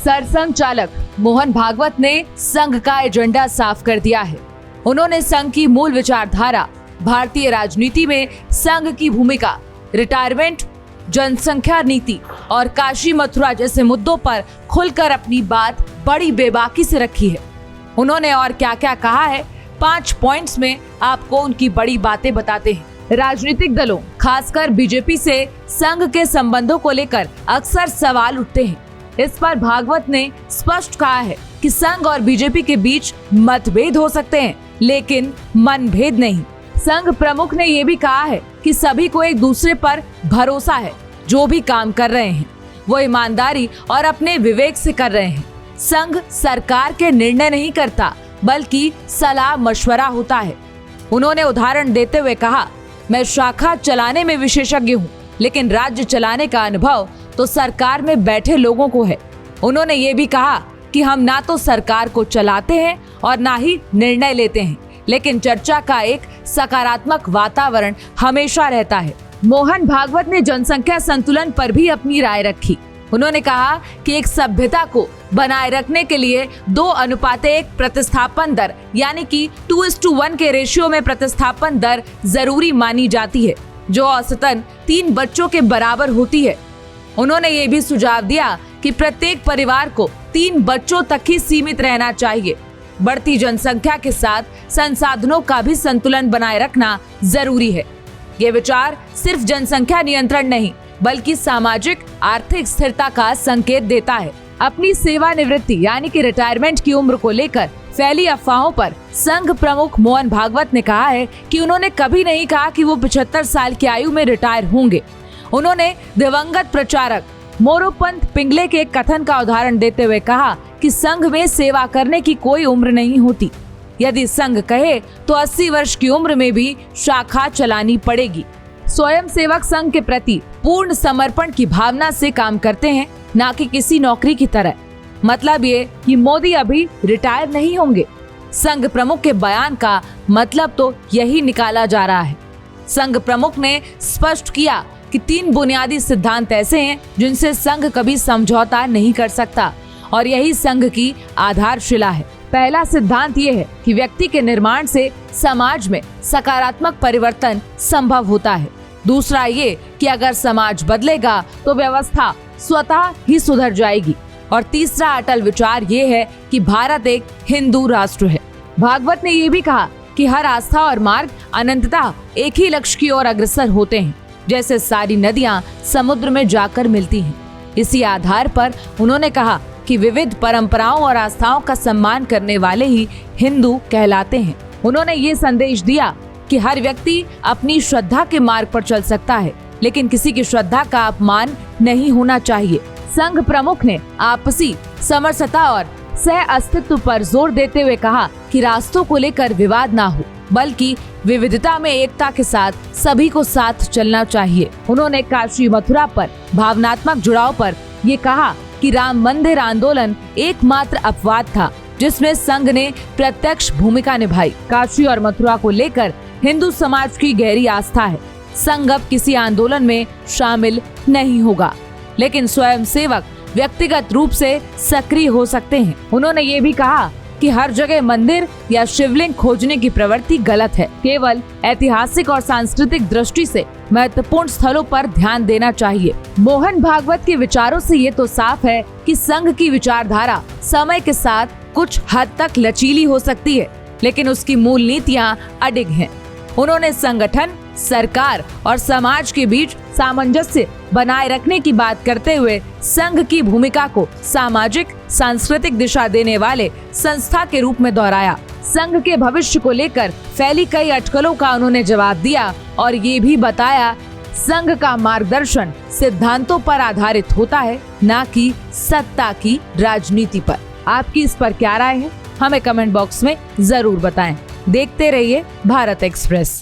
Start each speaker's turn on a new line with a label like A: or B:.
A: सरसंघ चालक मोहन भागवत ने संघ का एजेंडा साफ कर दिया है। उन्होंने संघ की मूल विचारधारा, भारतीय राजनीति में संघ की भूमिका, रिटायरमेंट, जनसंख्या नीति और काशी मथुरा जैसे मुद्दों पर खुलकर अपनी बात बड़ी बेबाकी से रखी है। उन्होंने और क्या क्या कहा है, 5 पॉइंट्स में आपको उनकी बड़ी बातें बताते हैं। राजनीतिक दलों, खासकर बीजेपी से संघ के संबंधों को लेकर अक्सर सवाल उठते हैं। इस पर भागवत ने स्पष्ट कहा है कि संघ और बीजेपी के बीच मतभेद हो सकते हैं, लेकिन मनभेद नहीं। संघ प्रमुख ने ये भी कहा है कि सभी को एक दूसरे पर भरोसा है। जो भी काम कर रहे हैं वो ईमानदारी और अपने विवेक से कर रहे हैं। संघ सरकार के निर्णय नहीं करता, बल्कि सलाह मशवरा होता है। उन्होंने उदाहरण देते हुए कहा, मैं शाखा चलाने में विशेषज्ञ हूँ, लेकिन राज्य चलाने का अनुभव तो सरकार में बैठे लोगों को है। उन्होंने ये भी कहा कि हम ना तो सरकार को चलाते हैं और ना ही निर्णय लेते हैं, लेकिन चर्चा का एक सकारात्मक वातावरण हमेशा रहता है। मोहन भागवत ने जनसंख्या संतुलन पर भी अपनी राय रखी। उन्होंने कहा कि एक सभ्यता को बनाए रखने के लिए 2:1 प्रतिस्थापन दर यानी कि 2:1 के रेशियो में प्रतिस्थापन दर जरूरी मानी जाती है, जो औसतन 3 बच्चों के बराबर होती है। उन्होंने ये भी सुझाव दिया कि प्रत्येक परिवार को 3 बच्चों तक ही सीमित रहना चाहिए। बढ़ती जनसंख्या के साथ संसाधनों का भी संतुलन बनाए रखना जरूरी है। ये विचार सिर्फ जनसंख्या नियंत्रण नहीं, बल्कि सामाजिक आर्थिक स्थिरता का संकेत देता है। अपनी सेवानिवृत्ति यानी कि रिटायरमेंट की उम्र को लेकर फैली अफवाहों पर संघ प्रमुख मोहन भागवत ने कहा है कि उन्होंने कभी नहीं कहा कि वो 75 साल की आयु में रिटायर होंगे। उन्होंने दिवंगत प्रचारक मोरोपंत पिंगले के कथन का उदाहरण देते हुए कहा कि संघ में सेवा करने की कोई उम्र नहीं होती। यदि संघ कहे तो 80 वर्ष की उम्र में भी शाखा चलानी पड़ेगी। स्वयं सेवक संघ के प्रति पूर्ण समर्पण की भावना से काम करते हैं, ना कि किसी नौकरी की तरह। मतलब ये कि मोदी अभी रिटायर नहीं होंगे। संघ प्रमुख के बयान का मतलब तो यही निकाला जा रहा है। संघ प्रमुख ने स्पष्ट किया कि 3 बुनियादी सिद्धांत ऐसे हैं जिनसे संघ कभी समझौता नहीं कर सकता, और यही संघ की आधारशिला है। पहला सिद्धांत ये है कि व्यक्ति के निर्माण से समाज में सकारात्मक परिवर्तन संभव होता है। दूसरा ये कि अगर समाज बदलेगा तो व्यवस्था स्वतः ही सुधर जाएगी। और तीसरा अटल विचार ये है कि भारत एक हिंदू राष्ट्र है। भागवत ने ये भी कहा कि हर आस्था और मार्ग अनंतता एक ही लक्ष्य की ओर अग्रसर होते हैं, जैसे सारी नदियां समुद्र में जाकर मिलती हैं। इसी आधार पर उन्होंने कहा कि विविध परंपराओं और आस्थाओं का सम्मान करने वाले ही हिंदू कहलाते हैं। उन्होंने ये संदेश दिया कि हर व्यक्ति अपनी श्रद्धा के मार्ग पर चल सकता है, लेकिन किसी की श्रद्धा का अपमान नहीं होना चाहिए। संघ प्रमुख ने आपसी समरसता और सह अस्तित्व पर जोर देते हुए कहा कि रास्तों को लेकर विवाद ना हो, बल्कि विविधता में एकता के साथ सभी को साथ चलना चाहिए। उन्होंने काशी मथुरा पर भावनात्मक जुड़ाव पर ये कहा कि राम मंदिर आंदोलन एकमात्र अपवाद था जिसमें संघ ने प्रत्यक्ष भूमिका निभाई। काशी और मथुरा को लेकर हिंदू समाज की गहरी आस्था है। संघ अब किसी आंदोलन में शामिल नहीं होगा, लेकिन स्वयं सेवक व्यक्तिगत रूप से सक्रिय हो सकते हैं। उन्होंने ये भी कहा कि हर जगह मंदिर या शिवलिंग खोजने की प्रवृत्ति गलत है। केवल ऐतिहासिक और सांस्कृतिक दृष्टि से महत्वपूर्ण स्थलों पर ध्यान देना चाहिए। मोहन भागवत के विचारों से ये तो साफ है कि संघ की विचारधारा समय के साथ कुछ हद तक लचीली हो सकती है, लेकिन उसकी मूल नीतियाँ अडिग हैं। उन्होंने संगठन, सरकार और समाज के बीच सामंजस्य बनाए रखने की बात करते हुए संघ की भूमिका को सामाजिक सांस्कृतिक दिशा देने वाले संस्था के रूप में दोहराया। संघ के भविष्य को लेकर फैली कई अटकलों का उन्होंने जवाब दिया और ये भी बताया संघ का मार्गदर्शन सिद्धांतों पर आधारित होता है, न कि सत्ता की राजनीति पर। आपकी इस पर क्या राय है, हमें कमेंट बॉक्स में जरूर बताएं। देखते रहिए भारत एक्सप्रेस।